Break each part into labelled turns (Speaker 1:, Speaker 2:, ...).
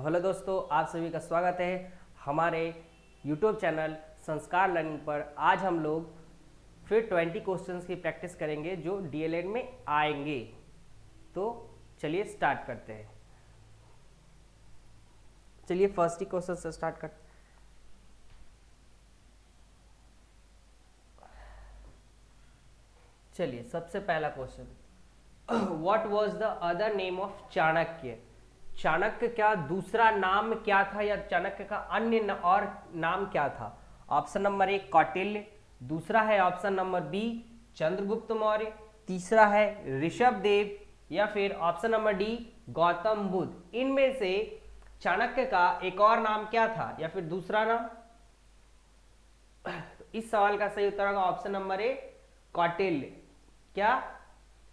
Speaker 1: Hello दोस्तों, आप सभी का स्वागत है हमारे यूट्यूब चैनल संस्कार लर्निंग पर। आज हम लोग फिर 20 क्वेश्चंस की प्रैक्टिस करेंगे जो डीएलएड में आएंगे। तो चलिए स्टार्ट करते हैं। चलिए फर्स्ट ही क्वेश्चन से स्टार्ट करते हैं। चलिए सबसे पहला question, what was the other name of Chanakya? Chanakya का दूसरा नाम क्या था, या चाणक्य का अन्य और नाम क्या था? ऑप्शन नंबर ए कौटिल्य, दूसरा है option number B Chandragupta Maurya, तीसरा है ऋषभ देव, या फिर option number D Gautam Buddha. इनमें से चाणक्य का एक और नाम क्या था, या फिर दूसरा नाम? तो इस सवाल का सही उत्तर होगा ऑप्शन नंबर ए कौटिल्य। क्या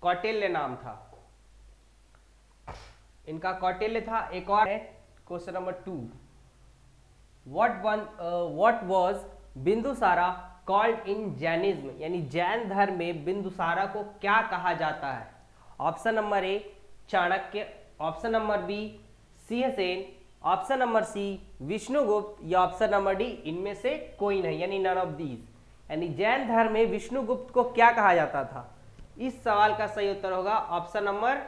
Speaker 1: कौटिल्य नाम था इनका? कौटिल्य था। एक और है question number 2, what was Bindusara called in Jainism? यानी जैन धर्म में बिंदुसारा को क्या कहा जाता है? Option number A Chanakya, option number B Sinhasen, option number C Vishnugupta, या ऑप्शन नंबर डी इनमें से कोई नहीं, यानी नन ऑफ दीज। यानी जैन धर्म में विष्णुगुप्त को क्या कहा जाता था? इस सवाल का सही उत्तर होगा ऑप्शन नंबर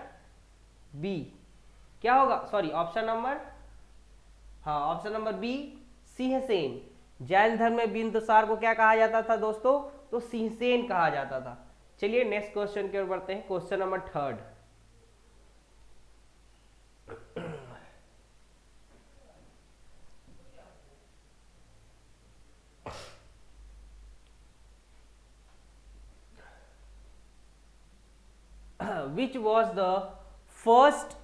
Speaker 1: बी। क्या होगा? Sorry, option number B Sinhasen. Jain धर्म में बिंदुसार को क्या कहा जाता था दोस्तों? तो सिंहसेन कहा जाता था। चलिए नेक्स्ट क्वेश्चन की ओर बढ़ते हैं। Question number 3, which was the first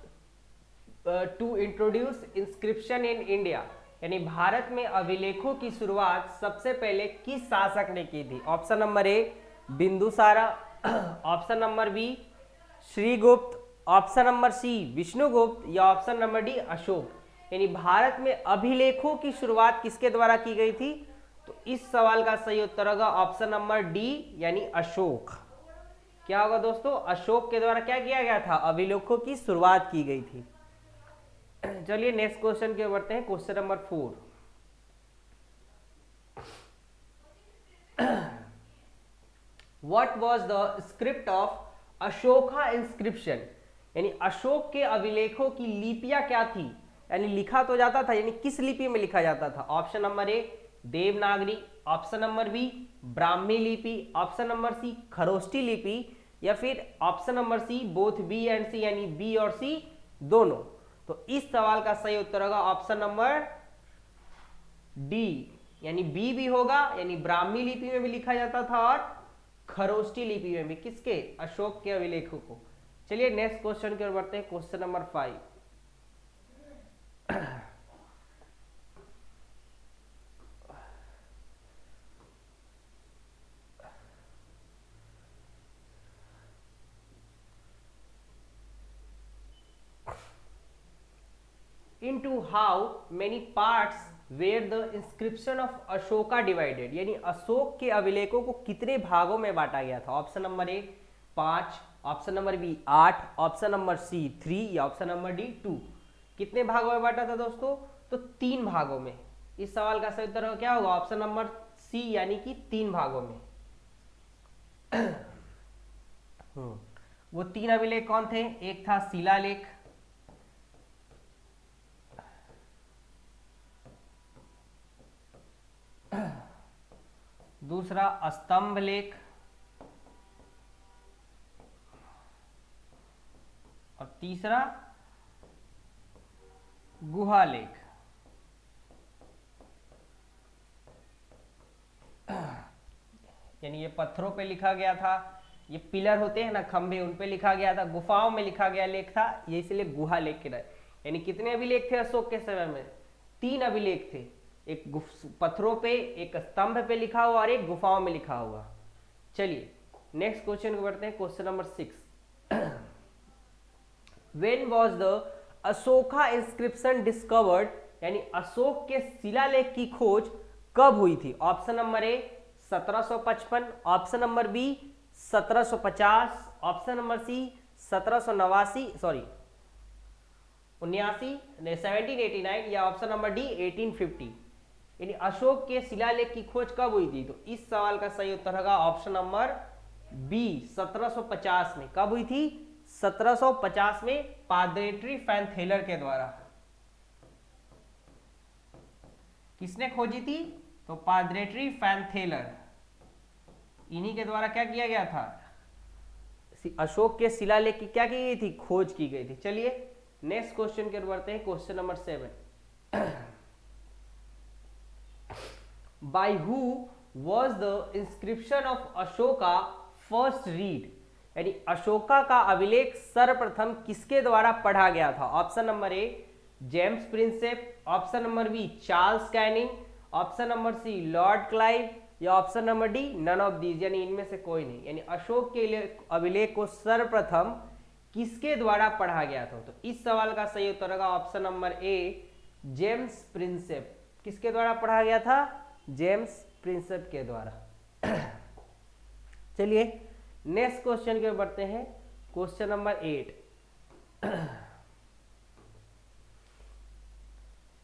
Speaker 1: to introduce inscription in India? यानी भारत में अभिलेखों की शुरुआत सबसे पहले किस शासक ने की थी? Option number A Bindusara, option number B Shrigupta, option number C Vishnugupta, या ऑप्शन नंबर डी अशोक। यानी भारत में अभिलेखों की शुरुआत किसके द्वारा की गई थी? तो इस सवाल का सही उत्तर होगा ऑप्शन नंबर डी, यानी अशोक। क्या होगा दोस्तों? अशोक के द्वारा क्या किया गया था? अभिलेखों की शुरुआत की गई थी। चलिए नेक्स्ट क्वेश्चन की ओर बढ़ते हैं। Question number 4, what was the script of Ashoka inscription? यानी अशोक के अभिलेखों की लिपियां क्या थी? यानी लिखा तो जाता था, यानी किस लिपि में लिखा जाता था? Option number A Devanagari, option number B Brahmi लिपि, ऑप्शन नंबर सी खरोष्ठी लिपि, या फिर option number C both B and C, यानी बी और सी दोनों। तो इस सवाल का सही उत्तर होगा ऑप्शन नंबर डी, यानी बी भी होगा। यानी ब्राह्मी लिपि में भी लिखा जाता था और खरोष्ठी लिपि में भी। किसके? अशोक के अभिलेखों को। चलिए नेक्स्ट क्वेश्चन की ओर बढ़ते हैं। Question number 5, into how many parts were the inscription of Ashoka divided? यानी अशोक के अभिलेखों को कितने भागों में बांटा गया था? Option number A 5, option number B 8, option number C 3, या ऑप्शन नंबर डी 2। कितने भागों में बांटा था दोस्तों? तो 3 भागों में। इस सवाल का सही उत्तर क्या होगा? ऑप्शन नंबर सी, यानी कि 3 भागों में। वो 3 अभिलेख कौन थे? एक था शिलालेख, दूसरा स्तंभ लेख, और तीसरा गुहा लेख। यानी ये पत्थरों पे लिखा गया था, ये पिलर होते हैं ना खंभे, उन पे लिखा गया था। गुफाओं में लिखा गया लेख था ये, इसलिए गुहा लेख के। यानी कितने अभिलेख थे अशोक के समय में? 3 अभिलेख थे। एक पत्थरों पे, एक स्तंभ पे लिखा हुआ, और एक गुफाओं में लिखा हुआ। चलिए नेक्स्ट क्वेश्चन को बढ़ते हैं। Question number 6, when was the Ashoka inscription discovered? यानी अशोक के शिलालेख की खोज कब हुई थी? Option number A 1755, option number B 1750, option number C 1789, 79, 1789 या ऑप्शन नंबर डी 1850। यानी अशोक के शिलालेख की खोज कब हुई थी? तो इस सवाल का सही उत्तर होगा ऑप्शन नंबर बी 1750 में। कब हुई थी? 1750 में पाद्रेटरी फैनथेलर के द्वारा। किसने खोजी थी? तो पाद्रेटरी फैनथेलर, इन्हीं के द्वारा क्या किया गया था? अशोक के शिलालेख की क्या की गई थी? खोज की गई थी। चलिए नेक्स्ट क्वेश्चन की ओर बढ़ते हैं, question number 7। By who was the inscription of Ashoka first read? यानी अशोका का अभिलेख सर्वप्रथम किसके द्वारा पढ़ा गया था? Option number A James Prinsep, option number B Charles Canning, option number C Lord Clive या option number D none of these, यानी इनमें से कोई नहीं। यानी अशोक के अभिलेख को सर्वप्रथम किसके द्वारा पढ़ा गया था? तो इस सवाल का सही उत्तर होगा option number A James Prinsep. किसके द्वारा पढ़ा गया था? जेम्स प्रिंसेप के द्वारा। चलिए नेक्स्ट क्वेश्चन की ओर बढ़ते हैं, question number 8।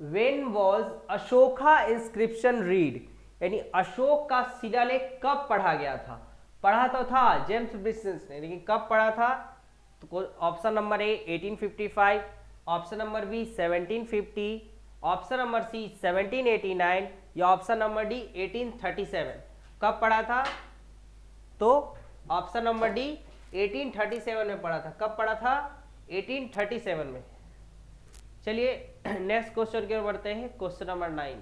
Speaker 1: When was Ashoka inscription read? यानी अशोक का शिलालेख कब पढ़ा गया था? पढ़ा तो था जेम्स प्रिंसेप ने, लेकिन कब पढ़ा था? तो option number A 1855, option number B 1750, option number C 1789 या ऑप्शन नंबर डी 1837। कब पढ़ा था? तो ऑप्शन नंबर डी 1837 में पढ़ा था। कब पढ़ा था? 1837 में। चलिए नेक्स्ट क्वेश्चन की ओर बढ़ते हैं, question number 9।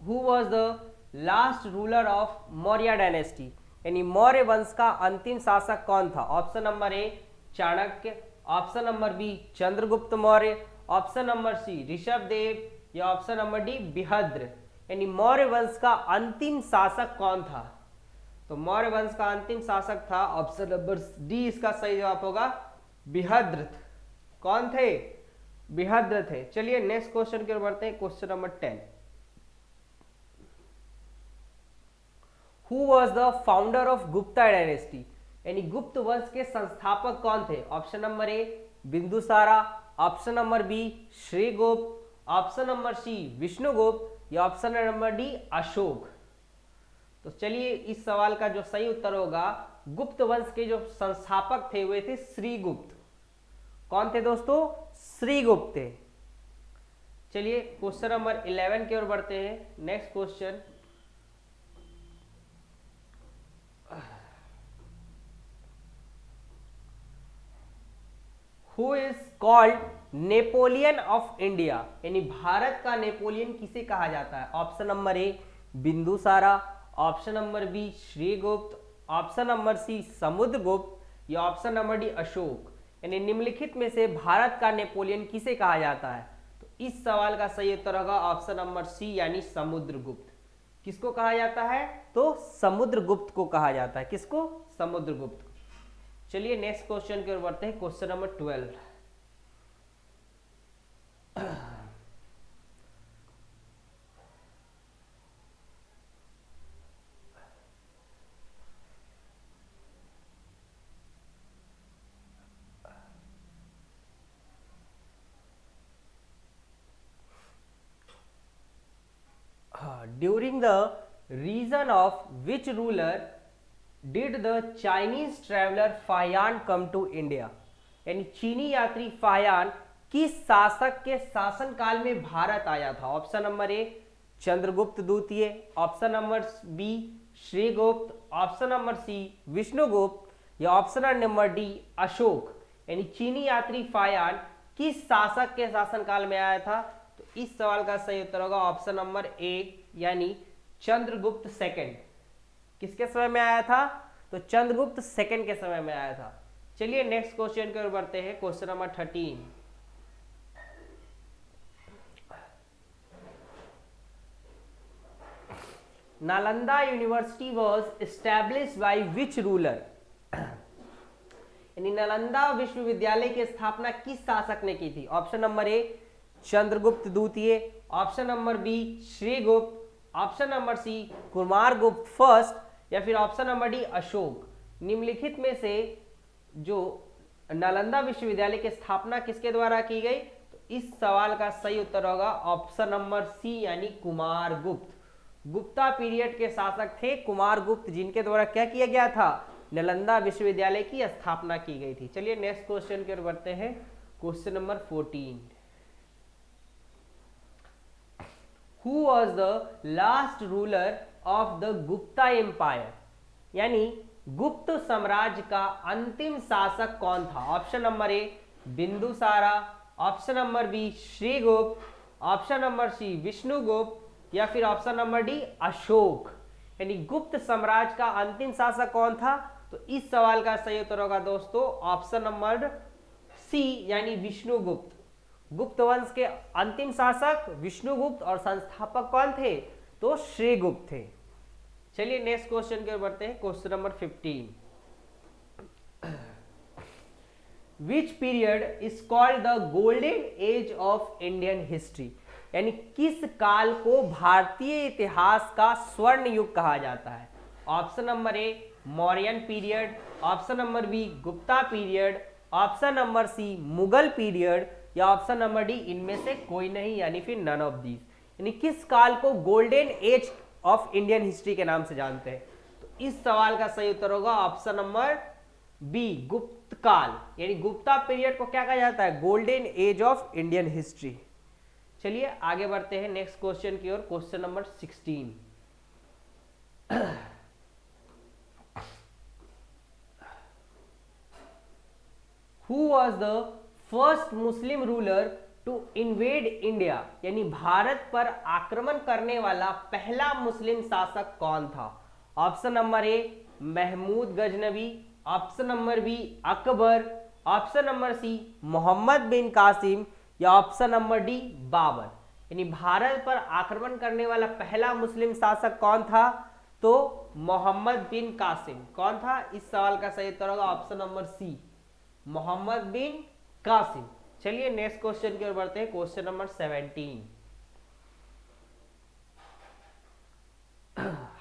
Speaker 1: Who was the last ruler of Maurya dynasty? यानी मौर्य वंश का अंतिम शासक कौन था? Option number A Chanakya, option number B Chandragupta Maurya, option number C Rishabhdev या ऑप्शन नंबर डी बृहद्र। यानी मौर्य वंश का अंतिम शासक कौन था? तो मौर्य वंश का अंतिम शासक था ऑप्शन नंबर डी, इसका सही जवाब होगा बृहद्र। कौन थे? बृहद्र थे। चलिए नेक्स्ट क्वेश्चन की ओर बढ़ते हैं, question number 10। Who was the founder of Gupta dynasty? यानी गुप्त वंश के संस्थापक कौन थे? Option number A Bindusara, option number B Shrigupta, option number C Vishnugupta या ऑप्शन नंबर डी अशोक। तो चलिए इस सवाल का जो सही उत्तर होगा, गुप्त वंश के जो संस्थापक थे वे थे श्रीगुप्त। कौन थे दोस्तों? श्रीगुप्त थे। चलिए क्वेश्चन नंबर 11 की ओर बढ़ते हैं, next question. Who is called Napoleon of India? यानी भारत का नेपोलियन किसे कहा जाता है? Option number A Bindusara, option number B Shrigupta, option number C Samudragupta या ऑप्शन नंबर डी अशोक। यानी निम्नलिखित में से भारत का नेपोलियन किसे कहा जाता है? तो इस सवाल का सही उत्तर होगा ऑप्शन नंबर सी यानी समुद्रगुप्त। किसको कहा जाता है? तो समुद्रगुप्त को कहा जाता है। किसको? समुद्रगुप्त। चलिए नेक्स्ट क्वेश्चन की ओर बढ़ते हैं, question number 12। During the reign of which ruler did the Chinese traveler Fahien come to India? यानी चीनी यात्री फाहियान किस शासक के शासन काल में भारत आया था? ऑप्शन नंबर ए चंद्रगुप्त द्वितीय, option number B Shrigupta, option number C Vishnugupta या ऑप्शन नंबर डी अशोक। यानी चीनी यात्री फाहियान किस शासक के शासन काल में आया था? तो इस सवाल का सही उत्तर होगा ऑप्शन नंबर ए यानी चंद्रगुप्त सेकंड। किसके समय में आया था? तो चंद्रगुप्त सेकंड के समय में आया था। चलिए नेक्स्ट क्वेश्चन की ओर बढ़ते हैं, question number 13। Nalanda university was established by which ruler? यानी नालंदा विश्वविद्यालय की स्थापना किस शासक ने की थी? ऑप्शन नंबर ए चंद्रगुप्त द्वितीय, option number B Shrigupta, option number C Kumaragupta first या फिर ऑप्शन नंबर डी अशोक। निम्नलिखित में से जो नालंदा विश्वविद्यालय की स्थापना किसके द्वारा की गई? तो इस सवाल का सही उत्तर होगा ऑप्शन नंबर सी यानी कुमारगुप्त। गुप्ता पीरियड के शासक थे कुमारगुप्त, जिनके द्वारा क्या किया गया था? नालंदा विश्वविद्यालय की स्थापना की गई थी। चलिए नेक्स्ट क्वेश्चन की ओर बढ़ते हैं। Question number 14, who was the last ruler of the Gupta empire, यानी गुप्त साम्राज्य का अंतिम शासक कौन था? Option number A Bindusara, option number B Shrigupta, option number C Vishnugupta, या फिर ऑप्शन नंबर डी अशोक। यानी गुप्त साम्राज्य का अंतिम शासक कौन था? तो इस सवाल का सही उत्तर होगा दोस्तों ऑप्शन नंबर सी यानी विष्णुगुप्त। गुप्त वंश के अंतिम शासक विष्णुगुप्त और संस्थापक कौन थे? तो श्रीगुप्त थे। चलिए नेक्स्ट क्वेश्चन की ओर बढ़ते हैं। Question number 15, which period is called the golden age of Indian history, यानी किस काल को भारतीय इतिहास का स्वर्ण युग कहा जाता है? Option number A Mauryan period, option number B Gupta period, option number C Mughal period, या ऑप्शन नंबर डी इनमें से कोई नहीं यानी फिर नन ऑफ दीज। यानी किस काल को golden age of Indian history के नाम से जानते हैं? तो इस सवाल का सही उत्तर होगा ऑप्शन नंबर बी गुप्त काल, यानी गुप्ता पीरियड को क्या कहा जाता है? Golden age of Indian history. चलिए आगे बढ़ते हैं नेक्स्ट क्वेश्चन की ओर। Question number 16, who was the first Muslim ruler to invade India, यानी भारत पर आक्रमण करने वाला पहला मुस्लिम शासक कौन था? Option number A Mahmud Ghaznavi, option number B Akbar, option number C Mohammad bin Qasim, या ऑप्शन नंबर डी बाबर। यानी भारत पर आक्रमण करने वाला पहला मुस्लिम शासक कौन था? तो मोहम्मद बिन कासिम। कौन था? इस सवाल का सही उत्तर होगा option number C Mohammad bin Qasim. चलिए नेक्स्ट क्वेश्चन की ओर बढ़ते हैं। Question number 17,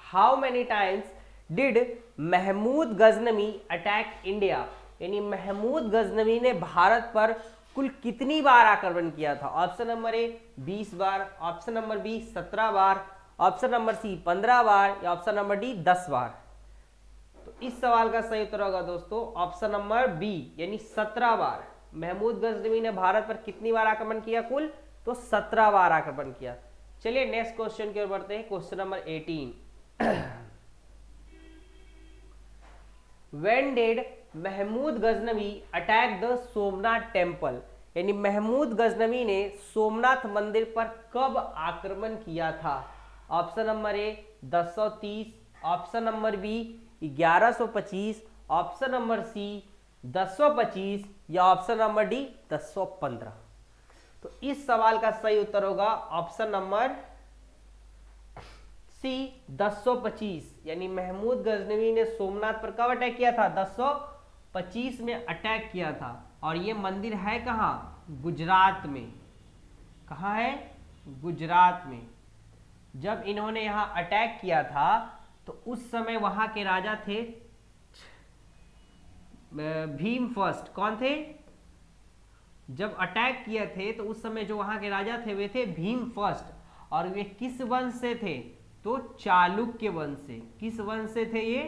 Speaker 1: how many times did Mahmud Ghaznavi attack India, यानी महमूद गजनवी ने भारत पर कुल कितनी बार आक्रमण किया था? ऑप्शन नंबर ए 20 बार, ऑप्शन नंबर बी 17 बार, ऑप्शन नंबर सी 15 बार, या ऑप्शन नंबर डी 10 बार। तो इस सवाल का सही उत्तर होगा दोस्तों ऑप्शन नंबर बी यानी 17 बार। महमूद गजनवी ने भारत पर कितनी बार आक्रमण किया? कुल तो 17 बार आक्रमण किया। चलिए नेक्स्ट क्वेश्चन की ओर बढ़ते हैं। Question number 18, when did Mahmud Ghaznavi attack the Somnath temple, यानी महमूद गजनवी ने सोमनाथ मंदिर पर कब आक्रमण किया था? Option number A 1030, option number B 1125, option number C 1025, या ऑप्शन नंबर डी 1015। तो इस सवाल का सही उत्तर होगा ऑप्शन नंबर सी 1025, यानी महमूद गजनवी ने सोमनाथ पर कब अटैक किया था? 1025 में अटैक किया था। और ये मंदिर है कहाँ? गुजरात में। कहाँ है? गुजरात में। जब इन्होंने यहां अटैक किया था तो उस समय वहां के राजा थे भीम फर्स्ट। कौन थे? जब अटैक किए थे तो उस समय जो वहां के राजा थे वे थे भीम फर्स्ट। और वे किस वंश से थे? तो चालुक्य वंश से। किस वंश से थे ये?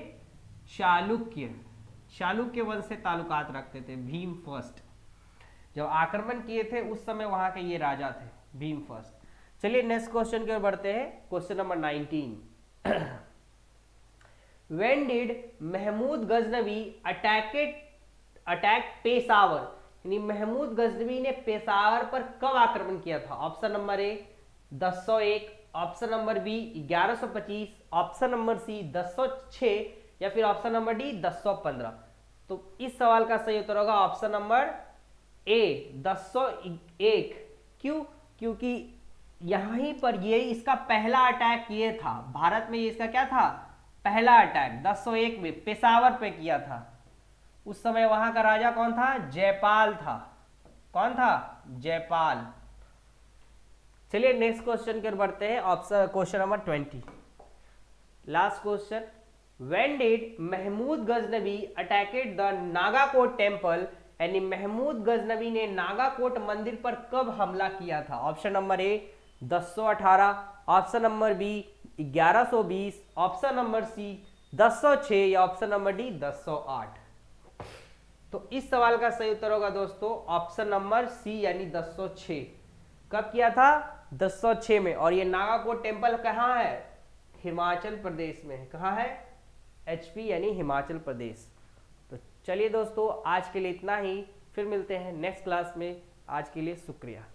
Speaker 1: चालुक्य। चालुक्य वंश से ताल्लुकात रखते थे भीम फर्स्ट। जब आक्रमण किए थे उस समय वहां के ये राजा थे भीम फर्स्ट। चलिए नेक्स्ट क्वेश्चन की ओर बढ़ते हैं। Question number 19, when did Mahmud Ghaznavi attack Peshawar, यानी महमूद गजनवी ने पेशावर पर कब आक्रमण किया था? Option number A 1001, option number B 1125, option number C 1006, या फिर ऑप्शन नंबर डी 1015। तो इस सवाल का सही उत्तर होगा ऑप्शन नंबर ए 1001। क्यों? क्योंकि यहीं पर ये इसका पहला अटैक ये था भारत में। ये इसका क्या था? पहला अटैक 1001 में पेशावर पे किया था। उस समय वहां का राजा कौन था? जयपाल था। कौन था? जयपाल। चलिए नेक्स्ट क्वेश्चन की ओर बढ़ते हैं। Option question number 20, last question, when did Mahmud Ghaznavi attacked the Nagarkot temple यानी महमूद गजनवी ने नागाकोट मंदिर पर कब हमला किया था? Option number A 1018, option number B 1120, option number C 1006 या ऑप्शन नंबर डी 1008। तो इस सवाल का सही उत्तर होगा दोस्तों ऑप्शन नंबर सी यानी 1006। कब किया था? 1006 में। और ये नागाकोट टेम्पल कहाँ है? हिमाचल प्रदेश में है। कहाँ है? HP यानी हिमाचल प्रदेश। तो चलिए दोस्तों आज के लिए इतना ही, फिर मिलते हैं नेक्स्ट क्लास में। आज के लिए शुक्रिया।